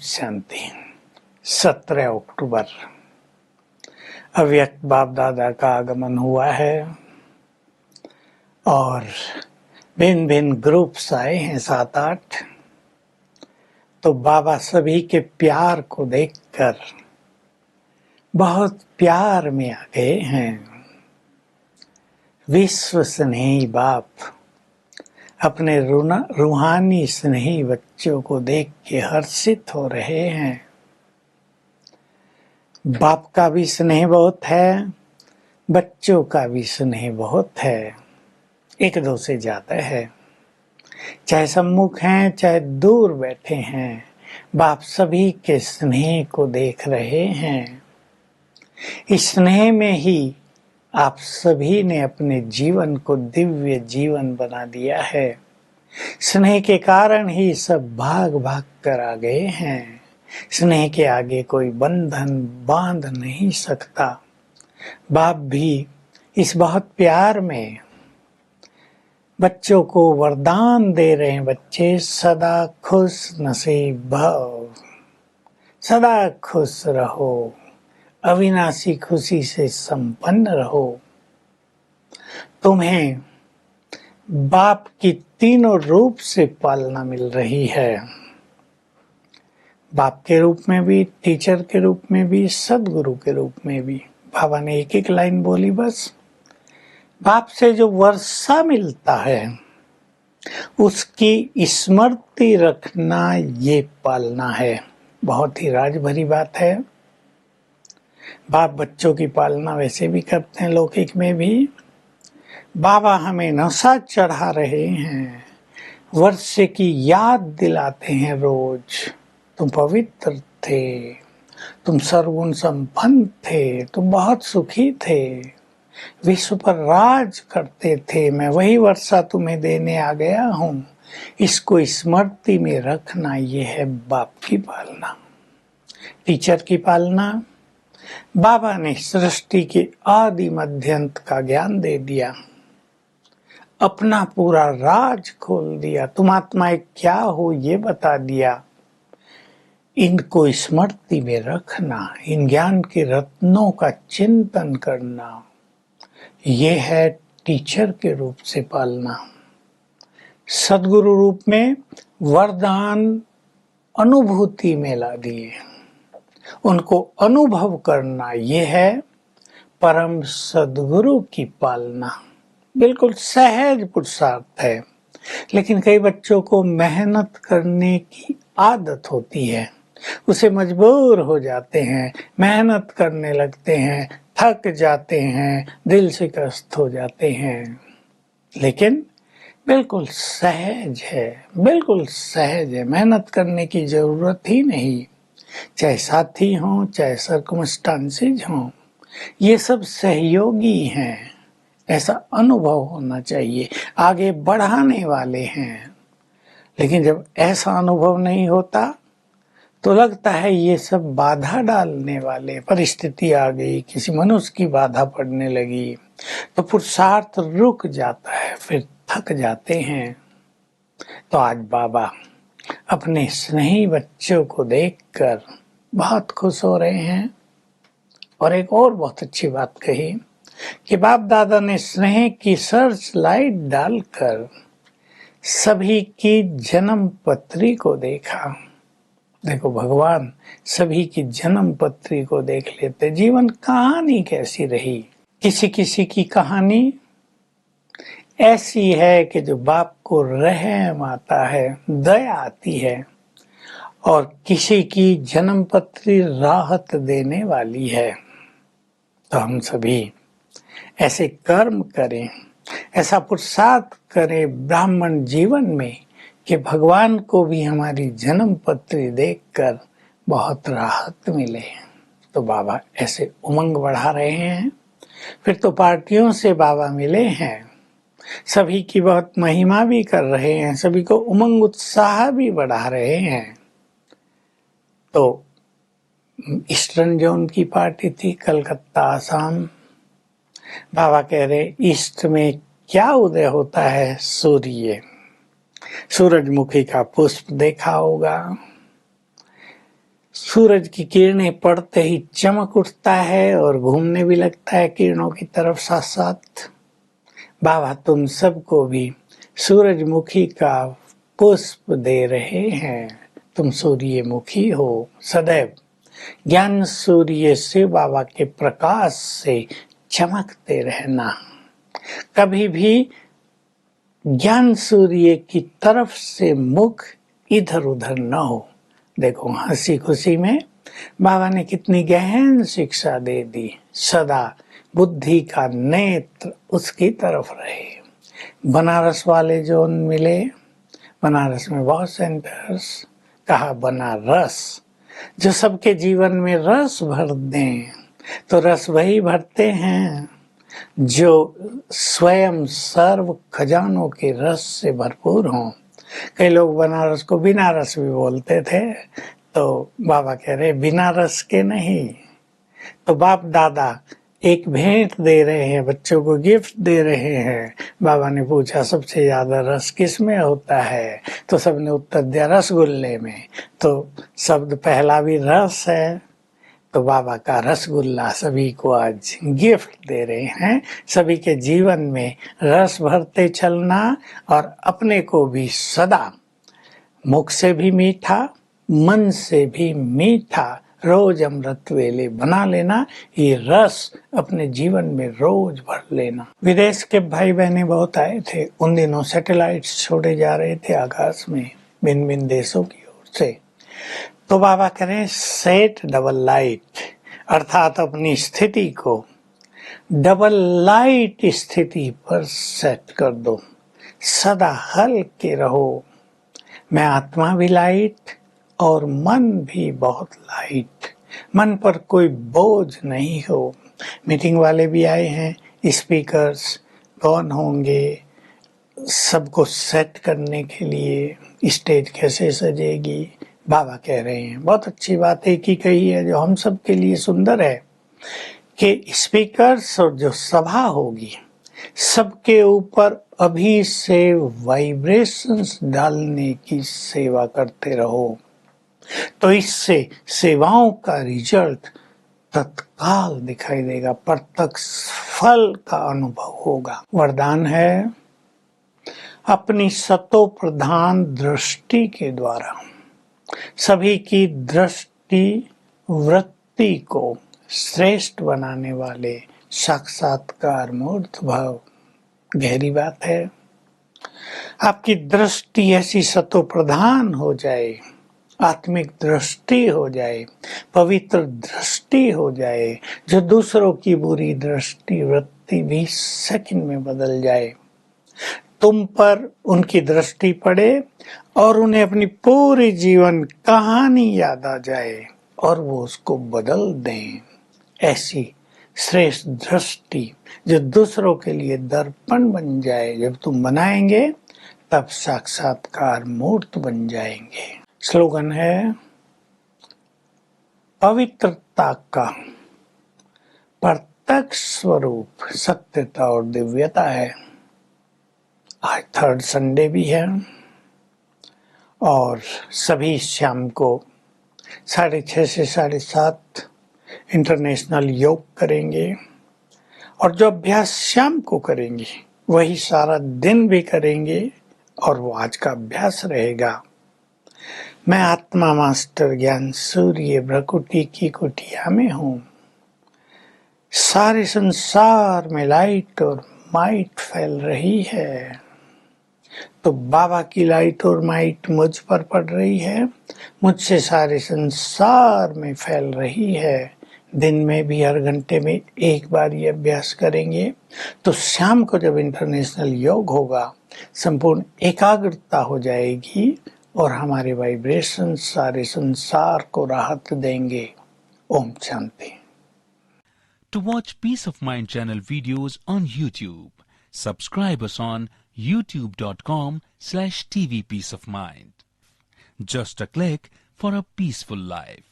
शांति। 17 अक्टूबर अव्यक्त बाप दादा का आगमन हुआ है और भिन्न भिन्न ग्रुप्स आए हैं 7-8। तो बाबा सभी के प्यार को देखकर बहुत प्यार में आ गए हैं। विश्व स्नेही बाप अपने रूहानी स्नेही बच्चों को देख के हर्षित हो रहे हैं। बाप का भी स्नेह बहुत है, बच्चों का भी स्नेह बहुत है, एक दो से ज्यादा है। चाहे सम्मुख हैं चाहे दूर बैठे हैं, बाप सभी के स्नेह को देख रहे हैं। इस स्नेह में ही आप सभी ने अपने जीवन को दिव्य जीवन बना दिया है। स्नेह के कारण ही सब भाग भाग कर आ गए हैं। स्नेह के आगे कोई बंधन बांध नहीं सकता। बाप भी इस बहुत प्यार में बच्चों को वरदान दे रहे हैं। बच्चे सदा खुश नसीब भव, सदा खुश रहो, अविनाशी खुशी से संपन्न रहो। तुम्हें बाप की तीनों रूप से पालना मिल रही है। बाप के रूप में भी, टीचर के रूप में भी, सदगुरु के रूप में भी। बाबा ने एक एक लाइन बोली बस। बाप से जो वर्षा मिलता है उसकी स्मृति रखना, ये पालना है। बहुत ही राज भरी बात है। बाप बच्चों की पालना वैसे भी करते हैं, लौकिक में भी। बाबा हमें नशा चढ़ा रहे हैं, वर्षे की याद दिलाते हैं रोज। तुम पवित्र थे, तुम सर्वगुण संपन्न थे, तुम बहुत सुखी थे, विश्व पर राज करते थे। मैं वही वर्षा तुम्हें देने आ गया हूँ। इसको स्मृति में रखना, ये है बाप की पालना। टीचर की पालना, बाबा ने सृष्टि के आदि मध्यंत का ज्ञान दे दिया, अपना पूरा राज खोल दिया। तुम आत्माएं क्या हो ये बता दिया। इनको स्मृति में रखना, इन ज्ञान के रत्नों का चिंतन करना, ये है टीचर के रूप से पालना। सदगुरु रूप में वरदान अनुभूति में ला दिए, उनको अनुभव करना, ये है परम सदगुरु की पालना। बिल्कुल सहज पुरुषार्थ है। लेकिन कई बच्चों को मेहनत करने की आदत होती है, उसे मजबूर हो जाते हैं, मेहनत करने लगते हैं, थक जाते हैं, दिल शिकस्त हो जाते हैं। लेकिन बिल्कुल सहज है, बिल्कुल सहज है, मेहनत करने की जरूरत ही नहीं। चाहे साथी हों, चाहे सर्कमस्टांसेज हों, ये सब सहयोगी हैं। ऐसा अनुभव होना चाहिए, आगे बढ़ाने वाले हैं। लेकिन जब ऐसा अनुभव नहीं होता तो लगता है ये सब बाधा डालने वाले। परिस्थिति आ गई, किसी मनुष्य की बाधा पड़ने लगी तो पुरुषार्थ रुक जाता है, फिर थक जाते हैं। तो आज बाबा अपने स्नेही बच्चों को देखकर बहुत खुश हो रहे हैं। और एक और बहुत अच्छी बात कही कि बाप दादा ने स्नेह की सर्च लाइट डालकर सभी की जन्म पत्री को देखा। देखो, भगवान सभी की जन्म पत्री को देख लेते। जीवन कहानी कैसी रही, किसी किसी की कहानी ऐसी है कि जो बाप को रहम आता है, दया आती है, और किसी की जन्म पत्री राहत देने वाली है। तो हम सभी ऐसे कर्म करें, ऐसा पुरुषार्थ करें ब्राह्मण जीवन में कि भगवान को भी हमारी जन्म पत्री देखकर बहुत राहत मिले। तो बाबा ऐसे उमंग बढ़ा रहे हैं। फिर तो पार्टियों से बाबा मिले हैं, सभी की बहुत महिमा भी कर रहे हैं, सभी को उमंग उत्साह भी बढ़ा रहे हैं। तो ईस्टर्न जोन की पार्टी थी, कलकत्ता, आसाम। बाबा कह रहे ईस्ट में क्या उदय होता है? सूर्य। सूरजमुखी का पुष्प देखा होगा, सूरज की किरणें पड़ते ही चमक उठता है और घूमने भी लगता है किरणों की तरफ साथ साथ। बाबा तुम सबको भी सूरजमुखी का पुष्प दे रहे हैं। तुम सूर्यमुखी हो, सदैव ज्ञान सूर्य से बाबा के प्रकाश से चमकते रहना। कभी भी ज्ञान सूर्य की तरफ से मुख इधर उधर न हो। देखो हंसी खुशी में बाबा ने कितनी गहन शिक्षा दे दी। सदा बुद्धि का नेत्र उसकी तरफ रहे। बनारस वाले जो मिले, बनारस में बहुत सेंटर्स, कहा बनारस जो सबके जीवन में रस भर दें। तो रस वही भरते हैं जो स्वयं सर्व खजानों के रस से भरपूर हों। कई लोग बनारस को बिना रस भी बोलते थे, तो बाबा कह रहे बिना रस के नहीं। तो बाप दादा एक भेंट दे रहे हैं, बच्चों को गिफ्ट दे रहे हैं। बाबा ने पूछा सबसे ज्यादा रस किस में होता है, तो सबने उत्तर दिया रसगुल्ले में। तो शब्द पहला भी रस है, तो बाबा का रसगुल्ला सभी को आज गिफ्ट दे रहे हैं। सभी के जीवन में रस भरते चलना और अपने को भी सदा मुख से भी मीठा, मन से भी मीठा, रोज अमृत वेले बना लेना। ये रस अपने जीवन में रोज भर लेना। विदेश के भाई बहने बहुत आए थे। उन दिनों सैटेलाइट्स छोड़े जा रहे थे आकाश में भिन्न भिन्न देशों की ओर से। तो बाबा करें सेट डबल लाइट, अर्थात अपनी स्थिति को डबल लाइट स्थिति पर सेट कर दो। सदा हल्के रहो। मैं आत्मा भी लाइट और मन भी बहुत लाइट। मन पर कोई बोझ नहीं हो। मीटिंग वाले भी आए हैं, स्पीकर्स कौन होंगे, सबको सेट करने के लिए स्टेज कैसे सजेगी, बाबा कह रहे हैं। बहुत अच्छी बात एक ही कही है जो हम सब के लिए सुंदर है कि स्पीकर्स और जो सभा होगी सबके ऊपर अभी से वाइब्रेशंस डालने की सेवा करते रहो। तो इससे सेवाओं का रिजल्ट तत्काल दिखाई देगा, प्रत्यक्ष फल का अनुभव होगा। वरदान है अपनी सतो प्रधान दृष्टि के द्वारा सभी की दृष्टि वृत्ति को श्रेष्ठ बनाने वाले साक्षात्कार मूर्त भाव। गहरी बात है। आपकी दृष्टि ऐसी सतो प्रधान हो जाए, आत्मिक दृष्टि हो जाए, पवित्र दृष्टि हो जाए, जो दूसरों की बुरी दृष्टि वृत्ति भी सेकंड में बदल जाए। तुम पर उनकी दृष्टि पड़े और उन्हें अपनी पूरी जीवन कहानी याद आ जाए और वो उसको बदल दें। ऐसी श्रेष्ठ दृष्टि जो दूसरों के लिए दर्पण बन जाए, जब तुम बनाएंगे तब साक्षात्कार मूर्त बन जाएंगे। स्लोगन है पवित्रता का प्रत्यक्ष स्वरूप सत्यता और दिव्यता है। आज थर्ड संडे भी है और सभी शाम को 6:30 से 7:30 इंटरनेशनल योग करेंगे और जो अभ्यास शाम को करेंगे वही सारा दिन भी करेंगे और वो आज का अभ्यास रहेगा। मैं आत्मा मास्टर ज्ञान सूर्य भ्रकुटी की कुटिया में हूँ। सारे संसार में लाइट और माइट फैल रही है, तो बाबा की लाइट और माइट मुझ पर पड़ रही है, मुझसे सारे संसार में फैल रही है। दिन में भी हर घंटे में एक बार ये अभ्यास करेंगे तो शाम को जब इंटरनेशनल योग होगा संपूर्ण एकाग्रता हो जाएगी और हमारे वाइब्रेशन सारे संसार को राहत देंगे। Om Shanti. To watch Peace of Mind channel videos on YouTube, subscribe us on youtube.com/tvpeaceofmind. Just a click for a peaceful life.